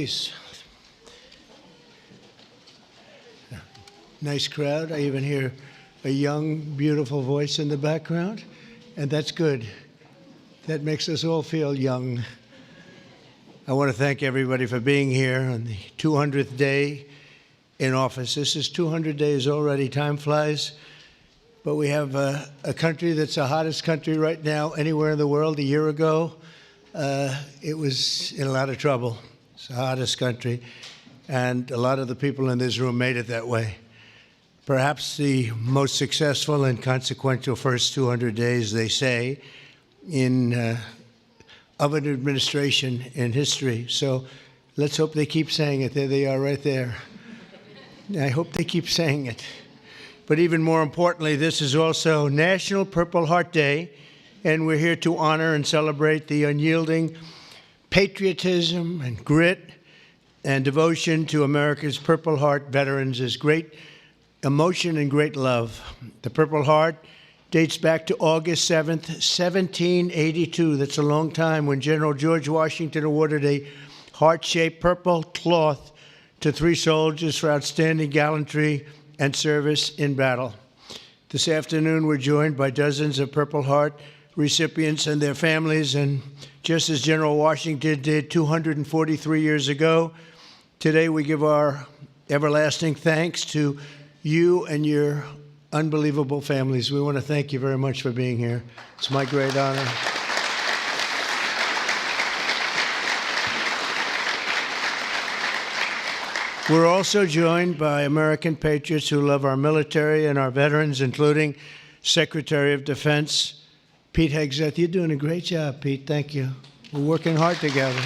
please. Nice crowd. I even hear a young, beautiful voice in the background, and that's good. That makes us all feel young. I want to thank everybody for being here on the 200th day in office. This is 200 days already. Time flies. But we have a country that's the hottest country right now anywhere in the world. A year ago, it was in a lot of trouble. It's the hottest country. And a lot of the people in this room made it that way. Perhaps the most successful and consequential first 200 days, they say, of an administration in history. So let's hope they keep saying it. There they are right there. I hope they keep saying it. But even more importantly, this is also National Purple Heart Day, and we're here to honor and celebrate the unyielding patriotism and grit and devotion to America's Purple Heart veterans is great emotion and great love. The Purple Heart dates back to August 7th, 1782. That's a long time, when General George Washington awarded a heart-shaped purple cloth to 3 soldiers for outstanding gallantry and service in battle. This afternoon, we're joined by dozens of Purple Heart recipients and their families, and just as General Washington did 243 years ago, today we give our everlasting thanks to you and your unbelievable families. We want to thank you very much for being here. It's my great honor. We're also joined by American patriots who love our military and our veterans, including Secretary of Defense Pete Hegseth. You're doing a great job, Pete. Thank you. We're working hard together.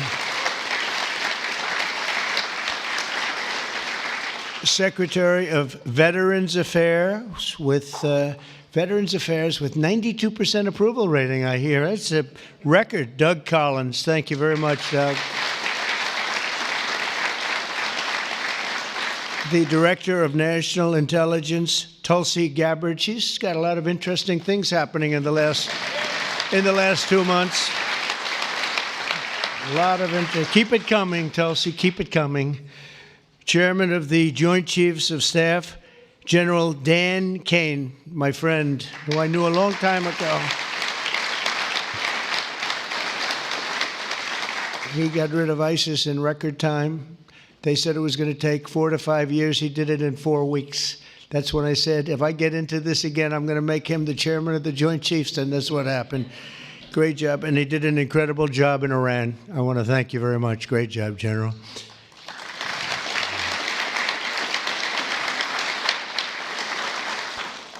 Secretary of Veterans Affairs with 92% approval rating, I hear. That's a record. Doug Collins. Thank you very much, Doug. The Director of National Intelligence, Tulsi Gabbard. She's got a lot of interesting things happening in the last 2 months. A lot of interest. Keep it coming, Tulsi. Keep it coming. Chairman of the Joint Chiefs of Staff, General Dan Kane, my friend, who I knew a long time ago. He got rid of ISIS in record time. They said it was going to take 4 to 5 years. He did it in 4 weeks. That's when I said, if I get into this again, I'm going to make him the chairman of the Joint Chiefs, and that's what happened. Great job, and he did an incredible job in Iran. I want to thank you very much. Great job, General.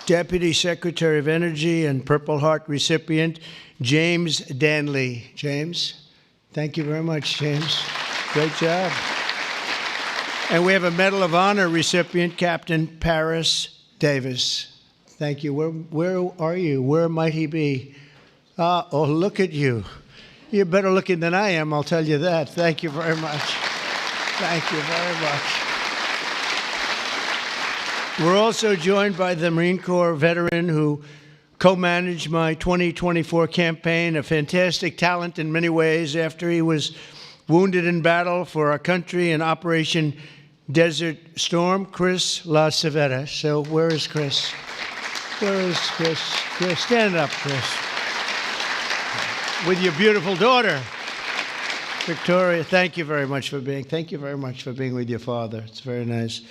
Deputy Secretary of Energy and Purple Heart recipient, James Danley. James, thank you very much, James. Great job. And we have a Medal of Honor recipient, Captain Paris Davis. Thank you. Where are you? Where might he be? Oh, look at you. You're better looking than I am, I'll tell you that. Thank you very much. Thank you very much. We're also joined by the Marine Corps veteran who co-managed my 2024 campaign, a fantastic talent in many ways after he was wounded in battle for our country in Operation Desert Storm, Chris LaCivetta. So where is Chris? Where is Chris? Chris, stand up, Chris. With your beautiful daughter, Victoria. Thank you very much for being with your father. It's very nice.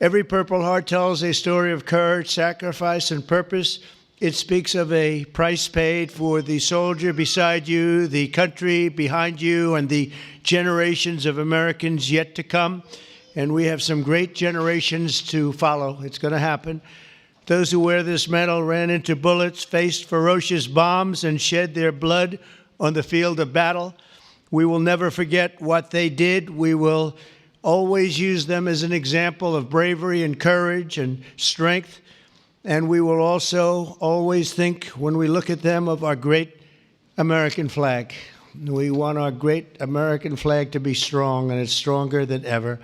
Every Purple Heart tells a story of courage, sacrifice, and purpose. It speaks of a price paid for the soldier beside you, the country behind you, and the generations of Americans yet to come. And we have some great generations to follow. It's going to happen. Those who wear this medal ran into bullets, faced ferocious bombs, and shed their blood on the field of battle. We will never forget what they did. We will always use them as an example of bravery and courage and strength. And we will also always think, when we look at them, of our great American flag. We want our great American flag to be strong, and it's stronger than ever.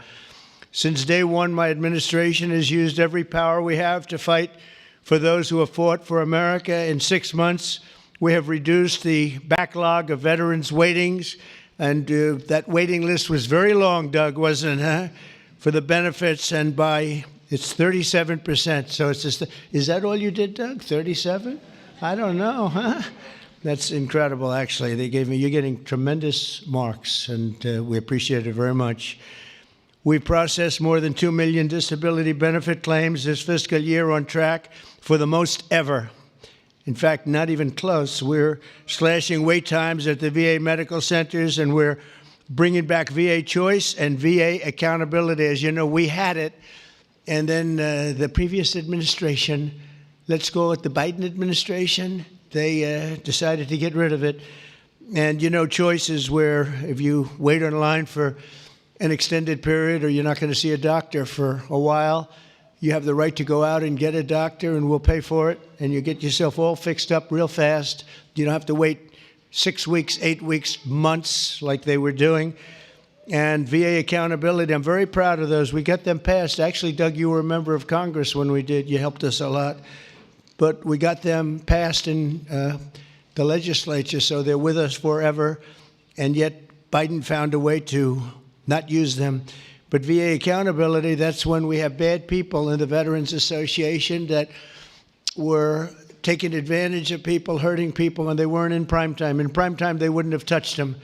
Since day one, my administration has used every power we have to fight for those who have fought for America. In 6 months, we have reduced the backlog of veterans' waitings And that waiting list was very long, Doug, wasn't it, huh? For the benefits, and it's 37%. So it's just, is that all you did, Doug? 37? I don't know, huh? That's incredible, actually. You're getting tremendous marks, and we appreciate it very much. We processed more than 2 million disability benefit claims this fiscal year, on track for the most ever. In fact, not even close. We're slashing wait times at the VA medical centers, and we're bringing back VA choice and VA accountability. As you know, we had it, and then the previous administration, let's go with the Biden administration, they decided to get rid of it. And you know, choice is where if you wait in line for an extended period or you're not going to see a doctor for a while, you have the right to go out and get a doctor, and we'll pay for it, and you get yourself all fixed up real fast. You don't have to wait 6 weeks, 8 weeks, months like they were doing. And VA accountability, I'm very proud of those. We got them passed. Actually, Doug, you were a member of Congress when we did. You helped us a lot. But we got them passed in the legislature, so they're with us forever. And yet Biden found a way to not use them. But VA accountability, that's when we have bad people in the Veterans Association that were taking advantage of people, hurting people, and they weren't in prime time. In prime time, they wouldn't have touched them,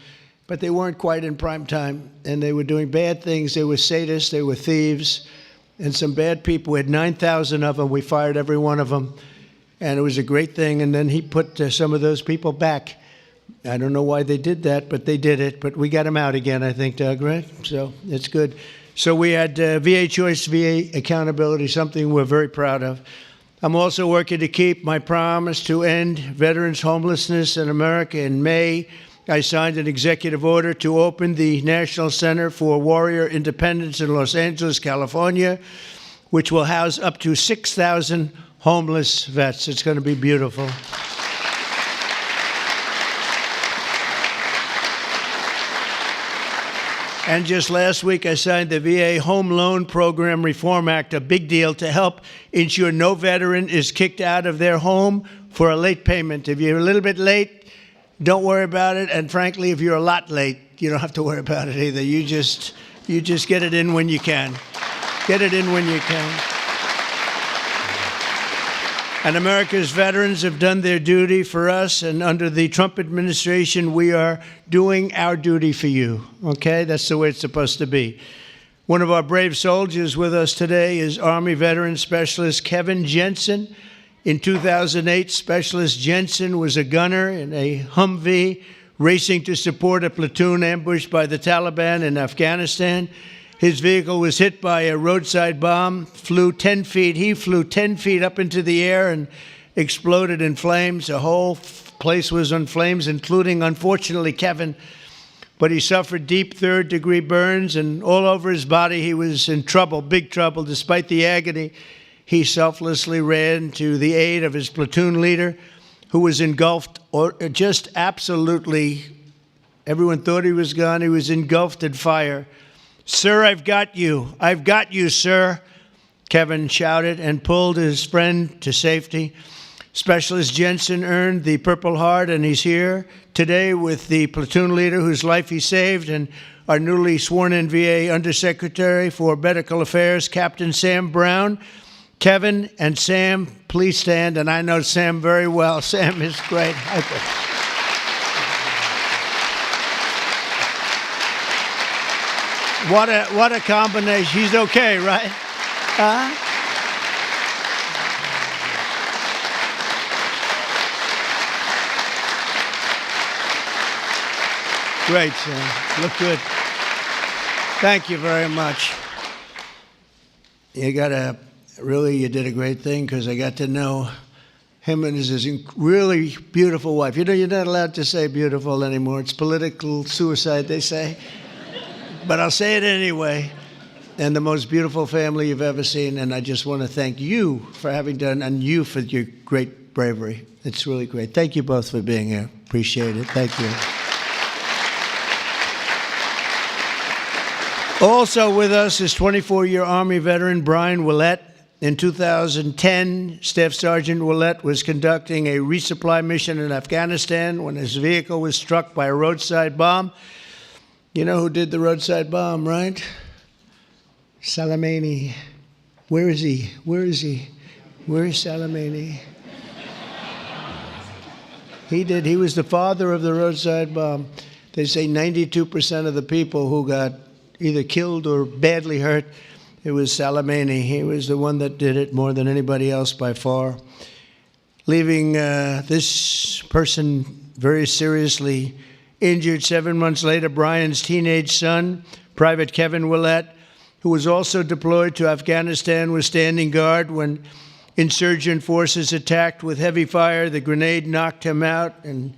but they weren't quite in prime time, and they were doing bad things. They were sadists, they were thieves, and some bad people. We had 9,000 of them. We fired every one of them, and it was a great thing. And then he put some of those people back. I don't know why they did that, but they did it. But we got them out again, I think, Doug, right? So it's good. So we had VA choice, VA accountability, something we're very proud of. I'm also working to keep my promise to end veterans' homelessness in America. In May, I signed an executive order to open the National Center for Warrior Independence in Los Angeles, California, which will house up to 6,000 homeless vets. It's going to be beautiful. And just last week, I signed the VA Home Loan Program Reform Act, a big deal to help ensure no veteran is kicked out of their home for a late payment. If you're a little bit late, don't worry about it. And frankly, if you're a lot late, you don't have to worry about it either. You just get it in when you can. Get it in when you can. And America's veterans have done their duty for us, and under the Trump administration, we are doing our duty for you, okay? That's the way it's supposed to be. One of our brave soldiers with us today is Army Veteran Specialist Kevin Jensen. In 2008, Specialist Jensen was a gunner in a Humvee racing to support a platoon ambushed by the Taliban in Afghanistan. His vehicle was hit by a roadside bomb, flew 10 feet. He flew 10 feet up into the air and exploded in flames. The whole place was on flames, including, unfortunately, Kevin. But he suffered deep third-degree burns, and all over his body he was in trouble, big trouble. Despite the agony, he selflessly ran to the aid of his platoon leader, who was engulfed, or just absolutely, everyone thought he was gone. He was engulfed in fire. "Sir, I've got you. I've got you, sir," Kevin shouted and pulled his friend to safety. Specialist Jensen earned the Purple Heart, and he's here today with the platoon leader whose life he saved, and our newly sworn-in VA Undersecretary for Medical Affairs, Captain Sam Brown. Kevin and Sam, please stand, and I know Sam very well. Sam is great. What a combination. He's okay, right? Great, Sam. Look good. Thank you very much. You did a great thing, because I got to know him and his really beautiful wife. You know, you're not allowed to say beautiful anymore. It's political suicide, they say. But I'll say it anyway. And the most beautiful family you've ever seen. And I just want to thank you for having done, and you for your great bravery. It's really great. Thank you both for being here. Appreciate it. Thank you. Also with us is 24-year Army veteran Brian Willett. In 2010, Staff Sergeant Willett was conducting a resupply mission in Afghanistan when his vehicle was struck by a roadside bomb. You know who did the roadside bomb, right? Salamani. Where is he? Where is he? Where is Salamani? He did. He was the father of the roadside bomb. They say 92% of the people who got either killed or badly hurt, it was Salamani. He was the one that did it more than anybody else by far. Leaving this person very seriously injured 7 months later, Brian's teenage son, Private Kevin Willett, who was also deployed to Afghanistan, was standing guard when insurgent forces attacked with heavy fire. The grenade knocked him out and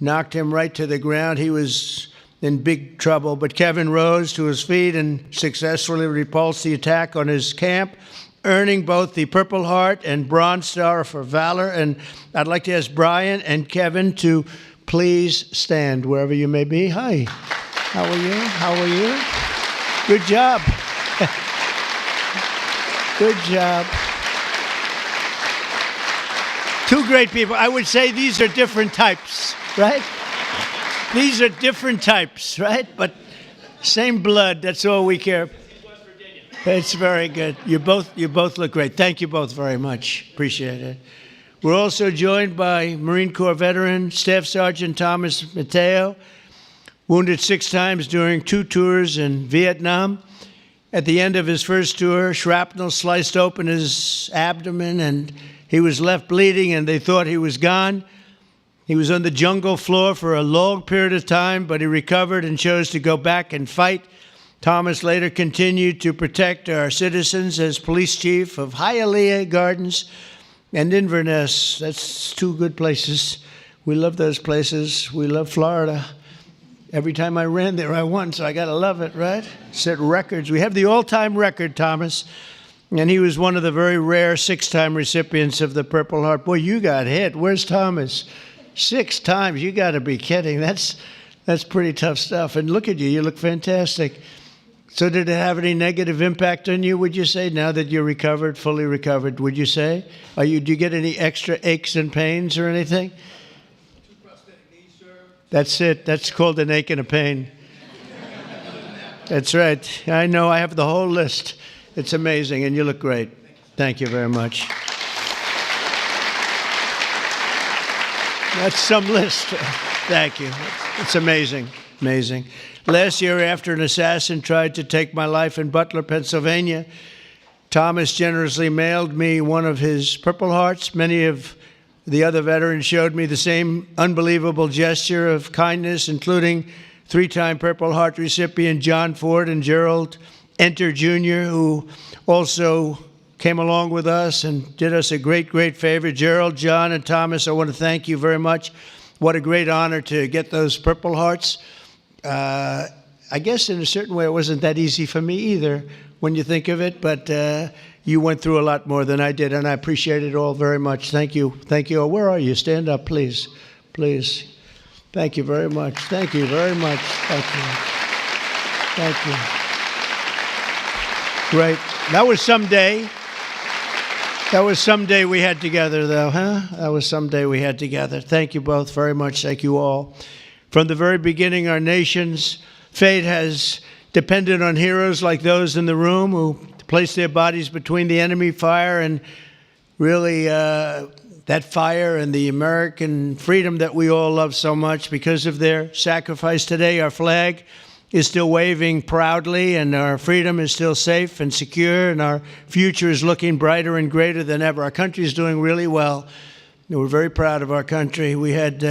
knocked him right to the ground. He was in big trouble, but Kevin rose to his feet and successfully repulsed the attack on his camp, earning both the Purple Heart and Bronze Star for valor. And I'd like to ask Brian and Kevin to please stand wherever you may be. Hi, how are you? How are you? Good job. Good job. Two great people. I would say these are different types, right? These are different types, right? But same blood. That's all we care. It's very good. You both look great. Thank you both very much. Appreciate it. We're also joined by Marine Corps veteran Staff Sergeant Thomas Matteo, wounded 6 times during 2 tours in Vietnam. At the end of his first tour, shrapnel sliced open his abdomen and he was left bleeding, and they thought he was gone. He was on the jungle floor for a long period of time, but he recovered and chose to go back and fight. Thomas later continued to protect our citizens as police chief of Hialeah Gardens and Inverness. That's 2 good places. We love those places. We love Florida. Every time I ran there, I won, so I got to love it, right? Set records. We have the all-time record, Thomas. And he was one of the very rare 6-time recipients of the Purple Heart. Boy, you got hit. Where's Thomas? 6 times. You got to be kidding. That's pretty tough stuff. And look at you. You look fantastic. So did it have any negative impact on you, would you say, now that you're recovered, fully recovered, would you say? Do you get any extra aches and pains or anything? 2 prosthetic knees, sir. That's it. That's called an ache and a pain. That's right. I know. I have the whole list. It's amazing, and you look great. Thank you very much. That's some list. Thank you. It's amazing, amazing. Last year, after an assassin tried to take my life in Butler, Pennsylvania, Thomas generously mailed me one of his Purple Hearts. Many of the other veterans showed me the same unbelievable gesture of kindness, including 3-time Purple Heart recipient John Ford and Gerald Enter Jr., who also came along with us and did us a great, great favor. Gerald, John, and Thomas, I want to thank you very much. What a great honor to get those Purple Hearts. I guess in a certain way it wasn't that easy for me either when you think of it, but you went through a lot more than I did, and I appreciate it all very much. Thank you. Thank you. Where are you? Stand up, please. Please. Thank you very much. Thank you very much. Thank you. Thank you. Great. That was someday. That was someday we had together, though, huh? That was someday we had together. Thank you both very much. Thank you all. From the very beginning, our nation's fate has depended on heroes like those in the room who placed their bodies between the enemy fire and really that fire and the American freedom that we all love so much. Because of their sacrifice today, our flag is still waving proudly, and our freedom is still safe and secure, and our future is looking brighter and greater than ever. Our country is doing really well. We're very proud of our country. We had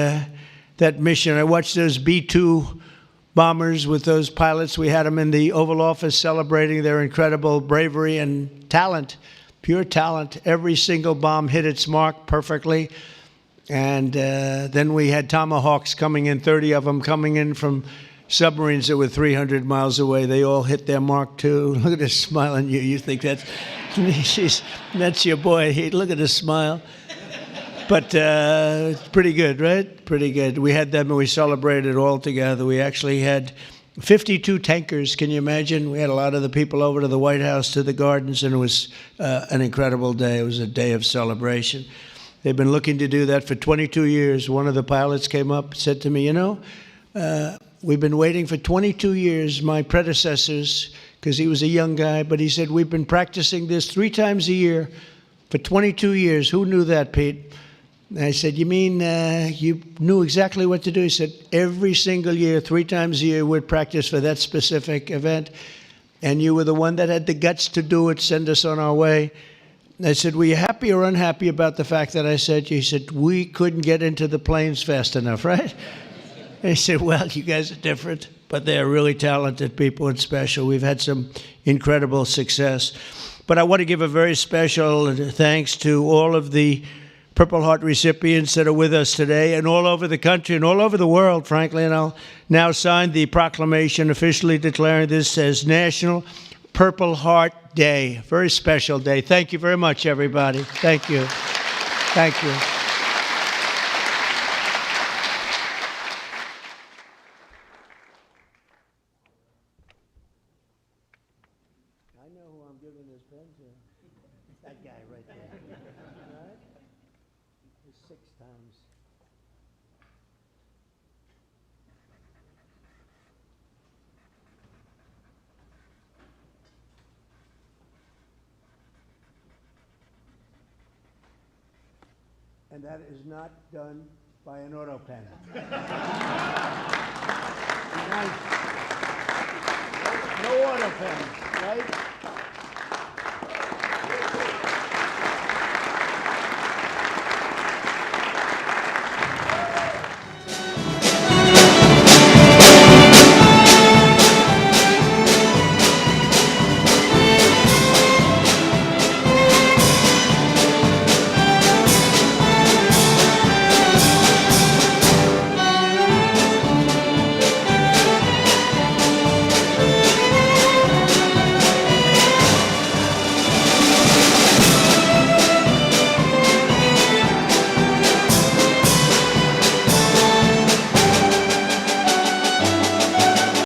that mission. I watched those B-2 bombers with those pilots. We had them in the Oval Office celebrating their incredible bravery and talent, pure talent. Every single bomb hit its mark perfectly. And then we had Tomahawks coming in, 30 of them coming in from submarines that were 300 miles away. They all hit their mark, too. Look at this smile on you. You think that's your boy. Hey, look at his smile. But it's pretty good, right? Pretty good. We had them and we celebrated all together. We actually had 52 tankers. Can you imagine? We had a lot of the people over to the White House, to the gardens, and it was an incredible day. It was a day of celebration. They've been looking to do that for 22 years. One of the pilots came up and said to me, we've been waiting for 22 years, my predecessors, because he was a young guy, but he said, we've been practicing this 3 times a year for 22 years. Who knew that, Pete? And I said, you mean you knew exactly what to do? He said, every single year, 3 times a year, we'd practice for that specific event. And you were the one that had the guts to do it, send us on our way. And I said, were you happy or unhappy about the fact that I said, he said, we couldn't get into the planes fast enough, right? And he said, well, you guys are different, but they're really talented people and special. We've had some incredible success. But I want to give a very special thanks to all of the Purple Heart recipients that are with us today and all over the country and all over the world, frankly. And I'll now sign the proclamation officially declaring this as National Purple Heart Day. Very special day. Thank you very much, everybody. Thank you. Thank you. I know who I'm giving this pen to. That guy right there. All right? 6 times. And that is not done by an auto pen. No auto pen, right?